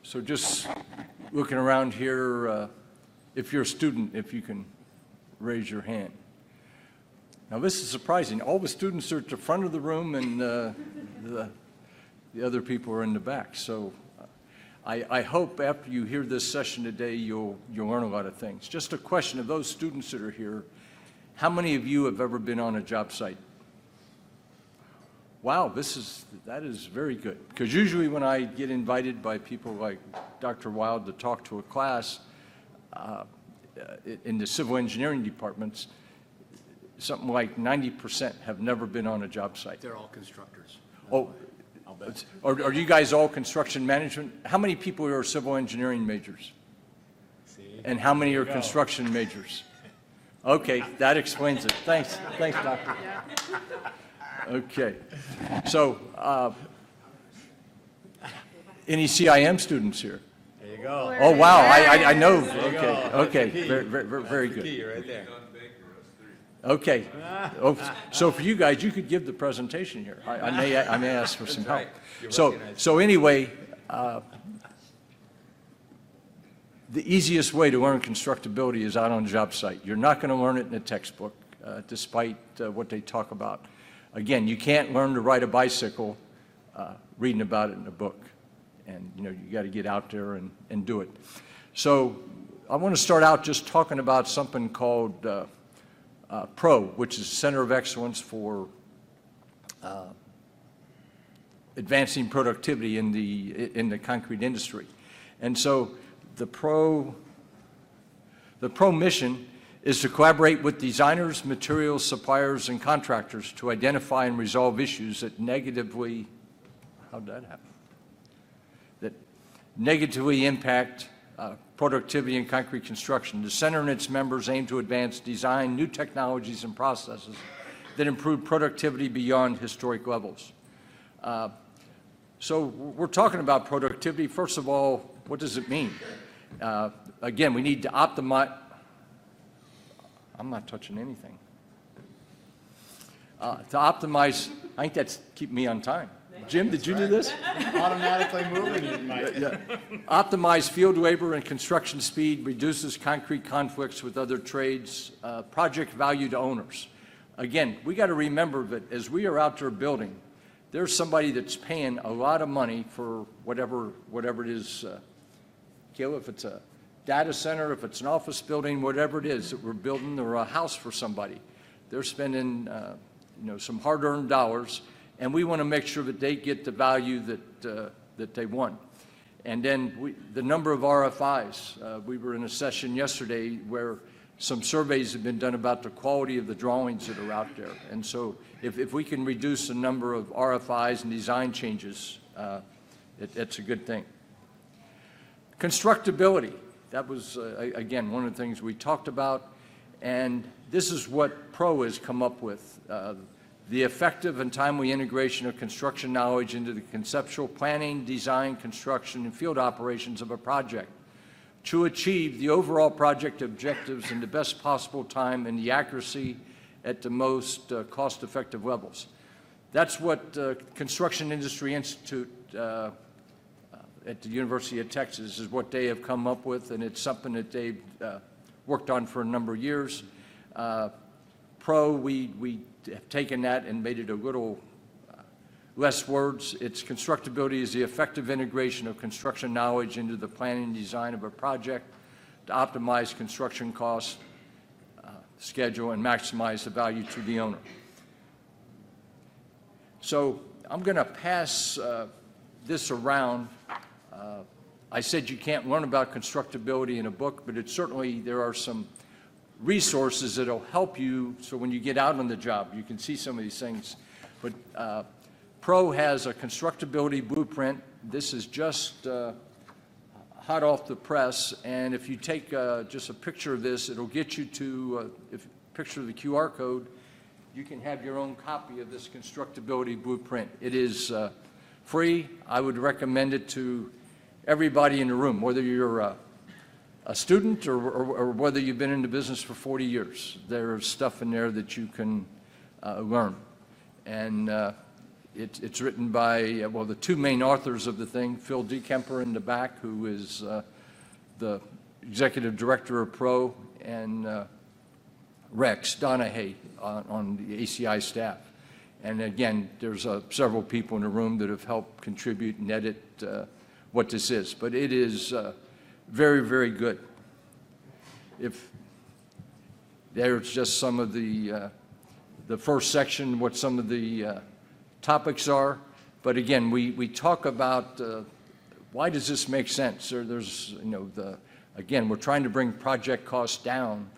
So just looking around here, if you're a student, if you can raise your hand. Now this is surprising. All the students are at the front of the room and the other people are in the back. So I hope after you hear this session today, you'll learn a lot of things. Just a question of those students that are here, how many of you have ever been on a job site? Wow, that is very good. Because usually when I get invited by people like Dr. Wild to talk to a class in the civil engineering departments, something like 90% have never been on a job site. They're all constructors. Oh, are you guys all construction management? How many people are civil engineering majors? And how many are construction majors? Okay, that explains it. Thanks, doctor. Okay, so any CIM students here? There you go. Oh wow, I know. Okay, very good. Right there. Okay, so for you guys, you could give the presentation here. I may ask for some help. So anyway, the easiest way to learn constructability is out on a job site. You're not going to learn it in a textbook, despite what they talk about. Again, you can't learn to ride a bicycle reading about it in a book. And you got to get out there and do it. So I want to start out just talking about something called PRO, which is Center of Excellence for advancing productivity in the concrete industry. And so the PRO mission is to collaborate with designers, materials suppliers, and contractors to identify and resolve issues that negatively, how'd that happen? That negatively impact productivity in concrete construction. The center and its members aim to advance design, new technologies and processes that improve productivity beyond historic levels. So we're talking about productivity. First of all, what does it mean? Again, we need to optimize. I'm not touching anything. To optimize, I think that's keeping me on time. Jim, did you do this? Automatically moving. Yeah. Optimize field labor and construction speed, reduces concrete conflicts with other trades, project value to owners. Again, we got to remember that as we are out there building, there's somebody that's paying a lot of money for whatever it is. Kayla, if it's a data center, if it's an office building, whatever it is that we're building, or a house for somebody, they're spending some hard-earned dollars. And we want to make sure that they get the value that they want. And then the number of RFIs. We were in a session yesterday where some surveys have been done about the quality of the drawings that are out there. And so if we can reduce the number of RFIs and design changes, it's a good thing. Constructability. That was, again, one of the things we talked about. And this is what PRO has come up with. The effective and timely integration of construction knowledge into the conceptual planning, design, construction, and field operations of a project to achieve the overall project objectives in the best possible time and the accuracy at the most cost-effective levels. That's what Construction Industry Institute at the University of Texas is what they have come up with, and it's something that they've worked on for a number of years. PRO, we have taken that and made it a little less words. Its constructability is the effective integration of construction knowledge into the planning and design of a project to optimize construction costs, schedule, and maximize the value to the owner. So I'm going to pass this around. I said you can't learn about constructability in a book, but there are some resources that will help you so when you get out on the job you can see some of these things. But PRO has a constructability blueprint. This is just hot off the press, and if you take just a picture of this, it'll get you to a picture of the QR code. You can have your own copy of this constructability blueprint. It is free. I would recommend it to everybody in the room, whether you're a student or whether you've been in the business for 40 years. There's stuff in there that you can learn. And It's written by, well, the two main authors of the thing, Phil Dekemper in the back, who is the executive director of Pro, and Rex Donahue on the ACI staff. And again, there's several people in the room that have helped contribute and edit what this is. But it is very, very good. If there's just some of the first section, what some of the topics are. But again, we talk about why does this make sense? There's, again, we're trying to bring project costs down.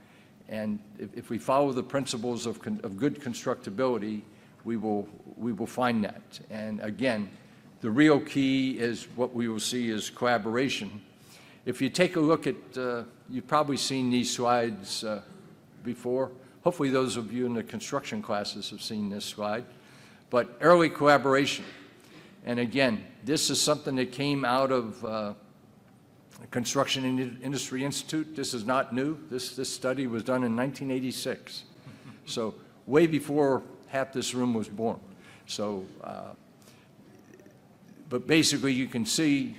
And if we follow the principles of good constructability, we will find that. And again, the real key is what we will see is collaboration. If you take a look at, you've probably seen these slides before. Hopefully those of you in the construction classes have seen this slide. But early collaboration. And again, this is something that came out of Construction Industry Institute. This is not new. This study was done in 1986. So way before half this room was born. So, but basically you can see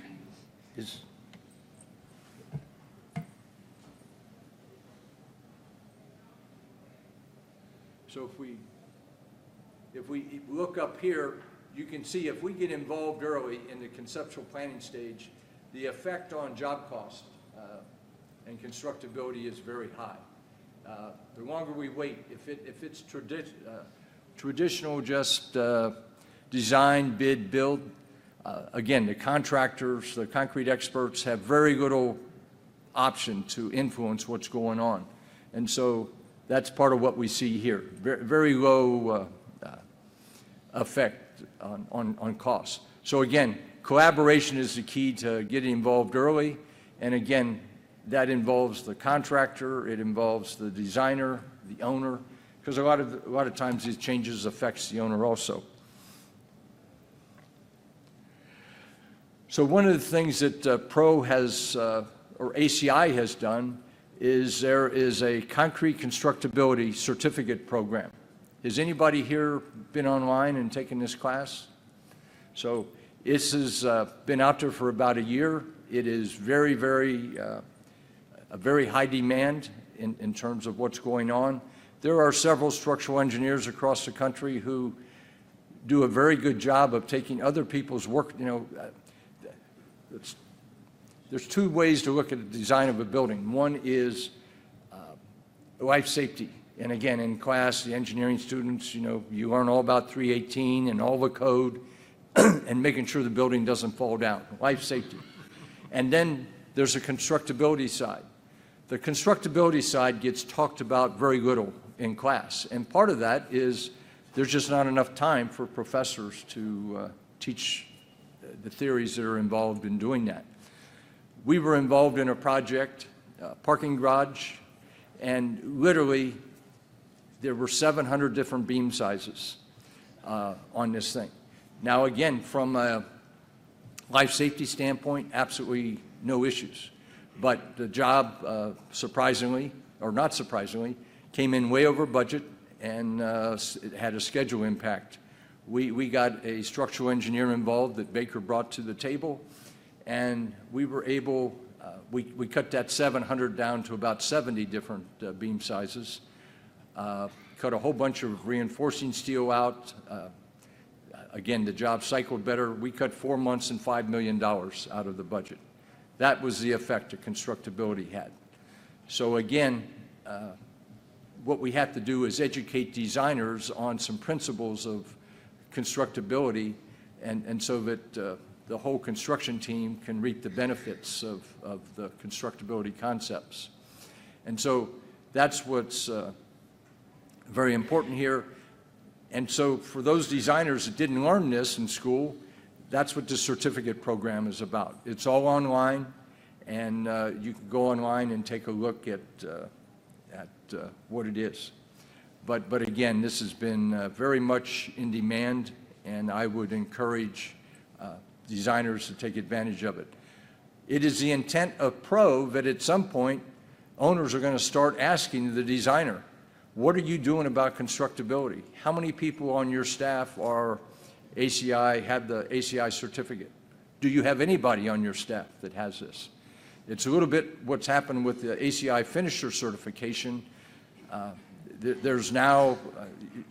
is, so if we look up here, you can see if we get involved early in the conceptual planning stage, the effect on job cost and constructability is very high. The longer we wait, if it's traditional just design, bid, build, again, the contractors, the concrete experts have very little option to influence what's going on. And so that's part of what we see here. Very low effect on costs. So again, collaboration is the key to getting involved early. And again, that involves the contractor, it involves the designer, the owner, because a lot of times these changes affects the owner also. So one of the things that Pro has, or ACI has done, is there is a concrete constructability certificate program. Has anybody here been online and taken this class? So this has been out there for about a year. It is very, a very high demand in terms of what's going on. There are several structural engineers across the country who do a very good job of taking other people's work. There's two ways to look at the design of a building. One is life safety. And again, in class, the engineering students, you learn all about 318 and all the code and making sure the building doesn't fall down, life safety. And then there's a constructability side. The constructability side gets talked about very little in class. And part of that is there's just not enough time for professors to teach the theories that are involved in doing that. We were involved in a project, parking garage, and literally there were 700 different beam sizes on this thing. Now again, from a life safety standpoint, absolutely no issues. But the job, surprisingly, or not surprisingly, came in way over budget and it had a schedule impact. We got a structural engineer involved that Baker brought to the table, and we were able, we cut that 700 down to about 70 different beam sizes, cut a whole bunch of reinforcing steel out. Again, the job cycled better. We cut 4 months and $5 million out of the budget. That was the effect that constructability had. So again, what we have to do is educate designers on some principles of constructability, and so that the whole construction team can reap the benefits of the constructability concepts. And so that's what's very important here. And so for those designers that didn't learn this in school, that's what this certificate program is about. It's all online, and you can go online and take a look at what it is. But again, this has been very much in demand, and I would encourage designers to take advantage of it. It is the intent of Pro that at some point, owners are going to start asking the designer, what are you doing about constructability? How many people on your staff are ACI, have the ACI certificate. Do you have anybody on your staff that has this? It's a little bit what's happened with the ACI finisher certification. There's now,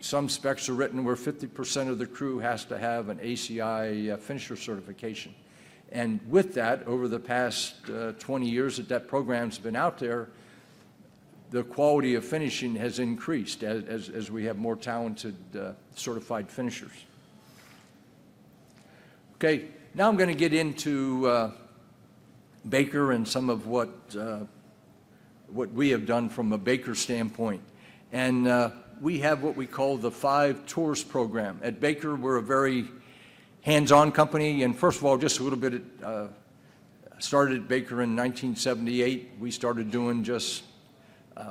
some specs are written where 50% of the crew has to have an ACI finisher certification. And with that, over the past 20 years that program's been out there, the quality of finishing has increased as we have more talented certified finishers. Okay, now I'm going to get into Baker and some of what we have done from a Baker standpoint. And we have what we call the 5 Tours program. At Baker, we're a very hands-on company. And first of all, just a little bit, started at Baker in 1978. We started doing just,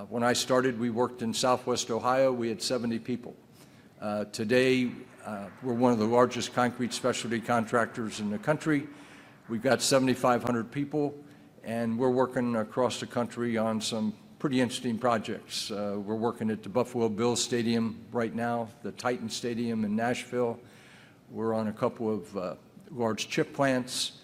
when I started, we worked in Southwest Ohio. We had 70 people. Today, we're one of the largest concrete specialty contractors in the country. We've got 7,500 people, and we're working across the country on some pretty interesting projects. We're working at the Buffalo Bills Stadium right now, the Titan Stadium in Nashville. We're on a couple of large chip plants,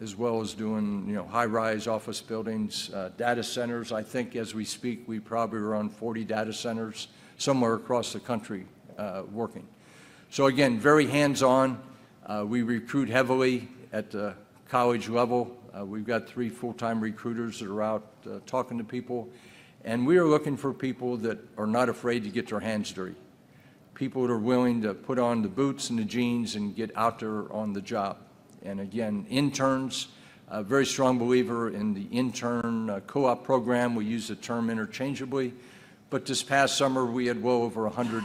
as well as doing, high-rise office buildings, data centers. I think as we speak, we probably are on 40 data centers somewhere across the country working. So again, very hands-on. We recruit heavily at the college level. We've got 3 full-time recruiters that are out talking to people. And we are looking for people that are not afraid to get their hands dirty. People that are willing to put on the boots and the jeans and get out there on the job. And again, interns, a very strong believer in the intern co-op program. We use the term interchangeably. But this past summer, we had well over 100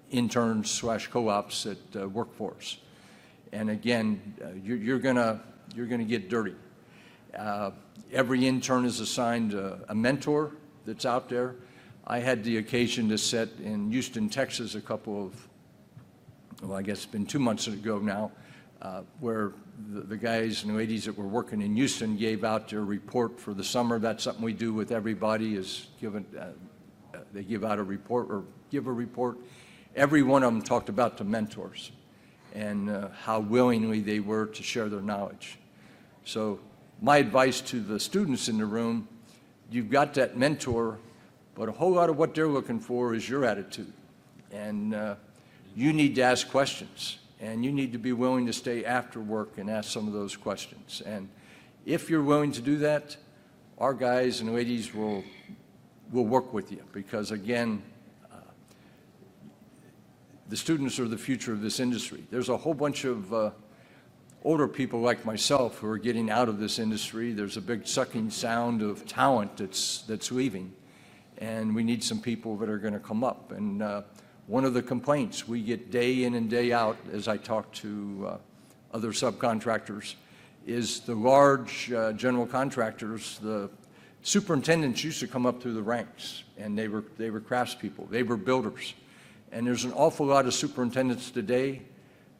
interns / co-ops that work for us. And again, you're gonna get dirty. Every intern is assigned a mentor that's out there. I had the occasion to sit in Houston, Texas a couple of, well, I guess it's been 2 months ago now, where the guys and ladies that were working in Houston gave out their report for the summer. That's something we do with everybody, is they give out a report or give a report. Every one of them talked about the mentors and how willingly they were to share their knowledge. So my advice to the students in the room, you've got that mentor, but a whole lot of what they're looking for is your attitude. And you need to ask questions, and you need to be willing to stay after work and ask some of those questions. And if you're willing to do that, our guys and ladies will work with you, because again, the students are the future of this industry. There's a whole bunch of older people like myself who are getting out of this industry. There's a big sucking sound of talent that's leaving, and we need some people that are going to come up. And one of the complaints we get day in and day out as I talk to other subcontractors is the large general contractors, the superintendents used to come up through the ranks, and they were craftspeople, they were builders. And there's an awful lot of superintendents today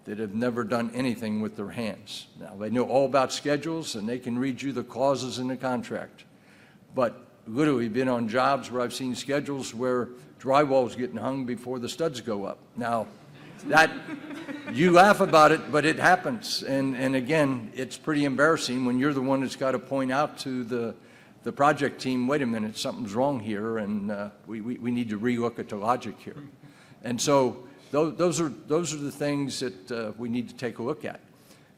that have never done anything with their hands. Now, they know all about schedules, and they can read you the clauses in the contract. But literally been on jobs where I've seen schedules where drywall's getting hung before the studs go up. Now, that, you laugh about it, but it happens. And again, it's pretty embarrassing when you're the one that's got to point out to the project team, wait a minute, something's wrong here, and we need to relook at the logic here. And so those are the things that we need to take a look at.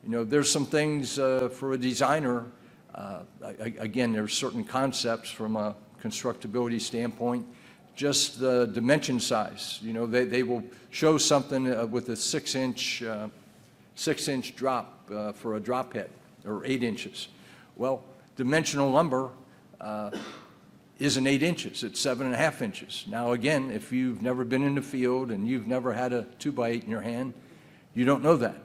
There's some things for a designer. Again, there's certain concepts from a constructability standpoint. Just the dimension size. They will show something with a 6-inch drop for a drop head, or 8 inches. Well, dimensional lumber isn't 8 inches, it's 7.5 inches. Now again, if you've never been in the field and you've never had a 2x8 in your hand, you don't know that.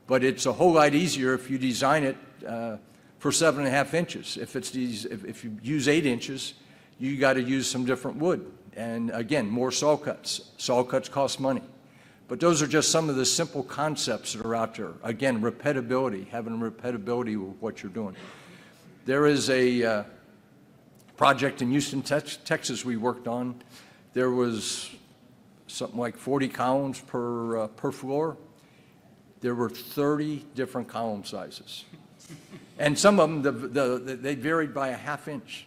But it's a whole lot easier if you design it for 7.5 inches. If you use 8 inches, you got to use some different wood. And again, more saw cuts. Saw cuts cost money. But those are just some of the simple concepts that are out there. Again, repeatability, having repeatability with what you're doing. There is a project in Houston, Texas we worked on. There was something like 40 columns per floor. There were 30 different column sizes. And some of them, they varied by a ½ inch.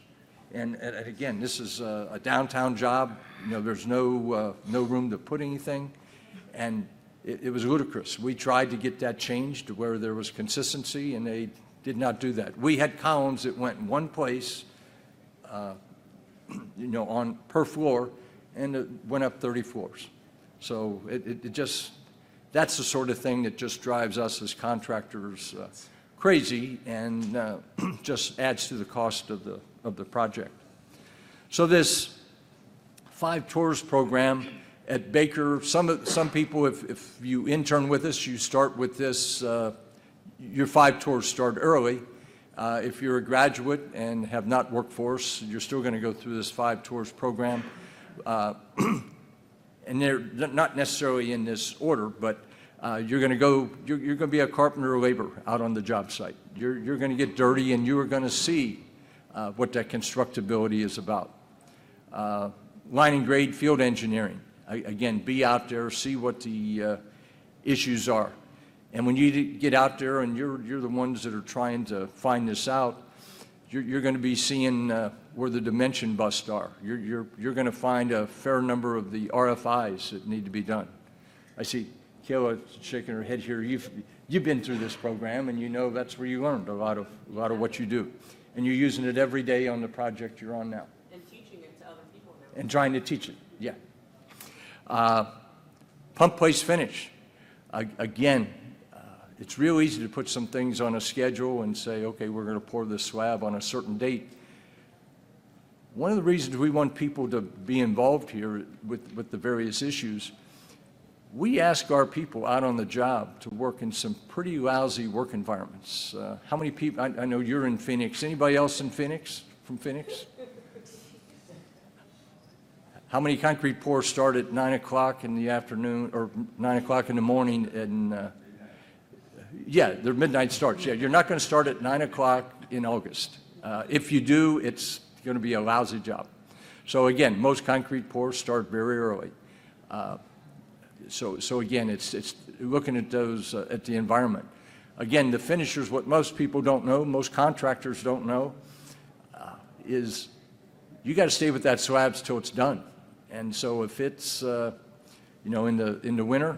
And again, this is a downtown job. You know, there's no room to put anything. And it was ludicrous. We tried to get that changed to where there was consistency, and they did not do that. We had columns that went in one place, you know, per floor, and it went up 30 floors. So it just, that's the sort of thing that just drives us as contractors crazy, and just adds to the cost of the project. So this 5 tours program at Baker, some people, if you intern with us, you start with this, your 5 tours start early. If you're a graduate and have not worked for us, you're still going to go through this 5 tours program. And they're not necessarily in this order, but you're going to be a carpenter or laborer out on the job site. You're going to get dirty, and you are going to see what that constructability is about. Line and grade field engineering. Again, be out there, see what the issues are. And when you get out there and you're the ones that are trying to find this out, you're going to be seeing where the dimension busts are. You're going to find a fair number of the RFIs that need to be done. I see Kayla shaking her head here. You've been through this program, and you know that's where you learned a lot of what you do. And you're using it every day on the project you're on now. And teaching it to other people now. And trying to teach it, yeah. Pump place finish. Again, it's real easy to put some things on a schedule and say, okay, we're going to pour this slab on a certain date. One of the reasons we want people to be involved here with the various issues, we ask our people out on the job to work in some pretty lousy work environments. How many people, I know you're in Phoenix. Anybody else in Phoenix, from Phoenix? How many concrete pours start at 9 o'clock in the afternoon, or 9 o'clock in the morning? And yeah, they're midnight starts. Yeah, you're not going to start at 9 o'clock in August. If you do, it's going to be a lousy job. So again, most concrete pours start very early. So again, it's looking at those at the environment. Again, the finishers, what most people don't know, most contractors don't know, is you got to stay with that slabs till it's done. And so if it's you know, in the winter,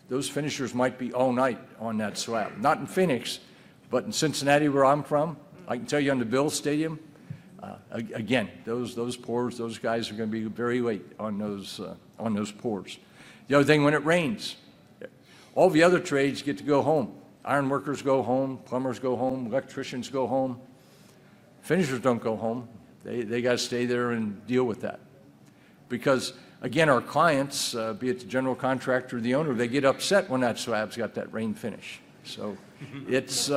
those finishers might be all night on that slab. Not in Phoenix, but in Cincinnati, where I'm from, I can tell you on the Bills Stadium, again, those pours, those guys are going to be very late on those pours. The other thing, when it rains, all the other trades get to go home. Iron workers go home, plumbers go home, electricians go home. Finishers don't go home. They got to stay there and deal with that. Because, again, our clients, be it the general contractor or the owner, they get upset when that slab's got that rain finish. So it's,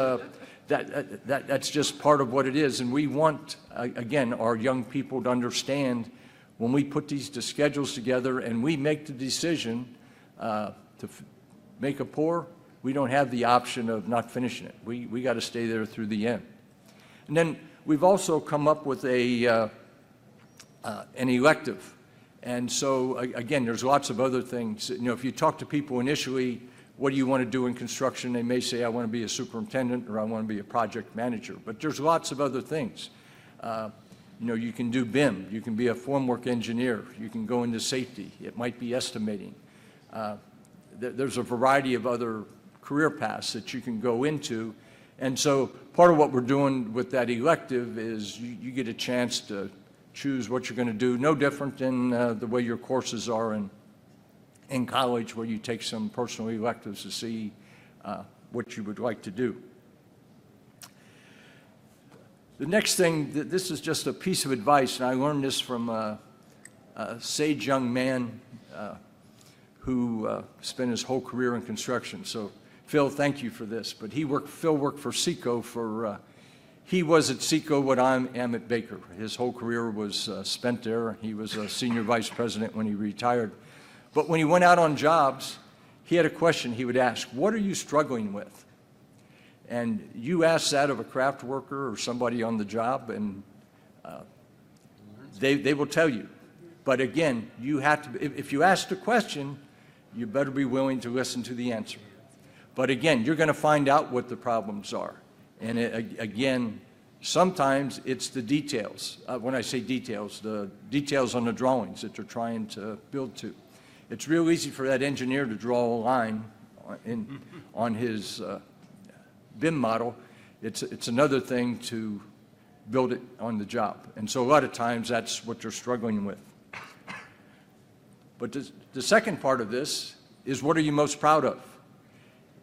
that's just part of what it is. And we want, again, our young people to understand when we put these schedules together and we make the decision to make a pour, we don't have the option of not finishing it. We got to stay there through the end. And then we've also come up with an elective. And so, again, there's lots of other things. You know, if you talk to people initially, what do you want to do in construction? They may say, I want to be a superintendent, or I want to be a project manager. But there's lots of other things. You know, you can do BIM. You can be a formwork engineer. You can go into safety. It might be estimating. There's a variety of other career paths that you can go into. And so part of what we're doing with that elective is you get a chance to choose what you're going to do, no different than the way your courses are in college, where you take some personal electives to see what you would like to do. The next thing, this is just a piece of advice, and I learned this from a sage young man who spent his whole career in construction. So, Phil, thank you for this. But Phil worked for Seco for, he was at Seco what I am at Baker. His whole career was spent there. He was a senior vice president when he retired. But when he went out on jobs, he had a question he would ask: what are you struggling with? And you ask that of a craft worker or somebody on the job, and they will tell you. But again, you have to, if you ask the question, you better be willing to listen to the answer. But again, you're going to find out what the problems are. And again, sometimes it's the details. When I say details, the details on the drawings that they're trying to build to. It's real easy for that engineer to draw a line on his BIM model. It's another thing to build it on the job. And so a lot of times that's what they're struggling with. But the second part of this is, what are you most proud of?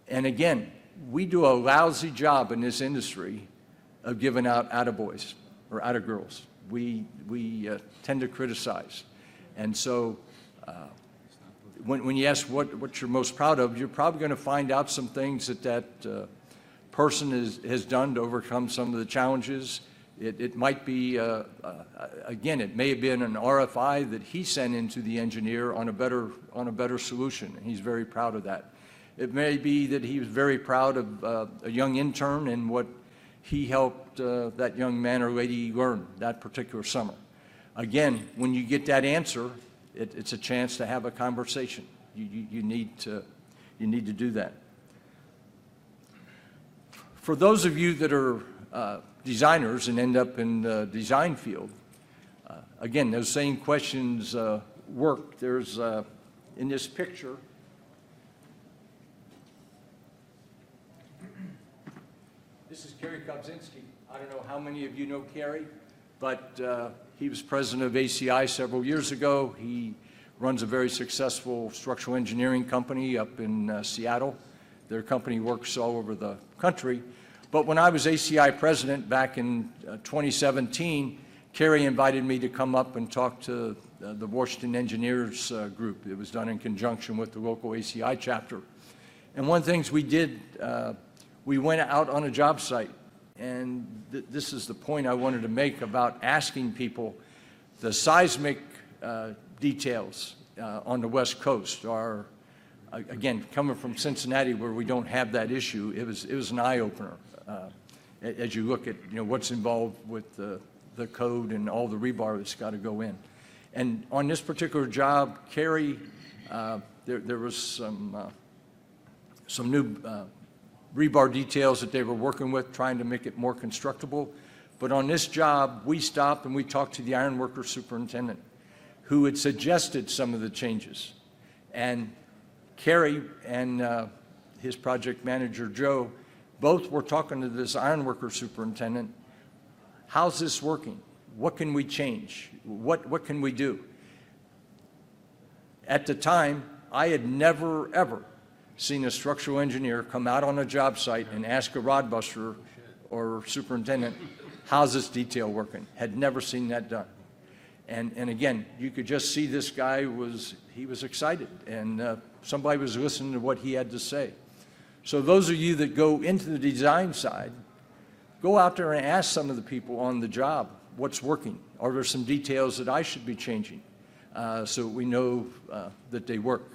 And again, we do a lousy job in this industry of giving out attaboys or attagirls. We tend to criticize. And so when you ask what you're most proud of, you're probably going to find out some things that person has done to overcome some of the challenges. It might be, again, it may have been an RFI that he sent into the engineer on a better solution, and he's very proud of that. It may be that he was very proud of a young intern and what he helped that young man or lady learn that particular summer. Again, when you get that answer, it's a chance to have a conversation. You need to do that. For those of you that are designers and end up in the design field, again, those same questions work. There's, in this picture, this is Kerry Kobzinski. I don't know how many of you know Kerry, but he was president of ACI several years ago. He runs a very successful structural engineering company up in Seattle. Their company works all over the country. But when I was ACI president back in 2017, Kerry invited me to come up and talk to the Washington Engineers group. It was done in conjunction with the local ACI chapter. And one of the things we did, we went out on a job site. And this is the point I wanted to make about asking people. The seismic details on the West Coast are, again, coming from Cincinnati where we don't have that issue, it was an eye-opener. As you look at what's involved with the code and all the rebar that's got to go in. And on this particular job, Kerry, there was some new rebar details that they were working with, trying to make it more constructible. But on this job, we stopped and we talked to the ironworker superintendent, who had suggested some of the changes. And Kerry and his project manager, Joe, both were talking to this ironworker superintendent. How's this working? What can we change? What can we do? At the time, I had never, ever seen a structural engineer come out on a job site and ask a rod buster or superintendent, how's this detail working? Had never seen that done. And again, you could just see this guy he was excited, and somebody was listening to what he had to say. So those of you that go into the design side, go out there and ask some of the people on the job what's working. Are there some details that I should be changing so we know that they work?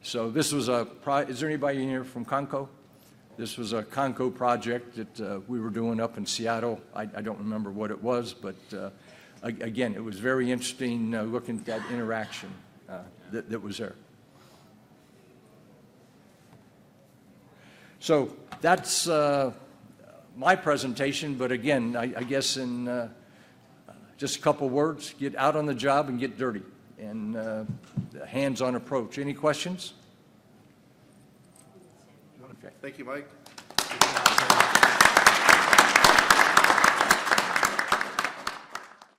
So this was is there anybody in here from Conco? This was a Conco project that we were doing up in Seattle. I don't remember what it was, but again, it was very interesting looking at that interaction that was there. So that's my presentation, but again, I guess in just a couple words, get out on the job and get dirty, and hands-on approach. Any questions? Thank you, Mike.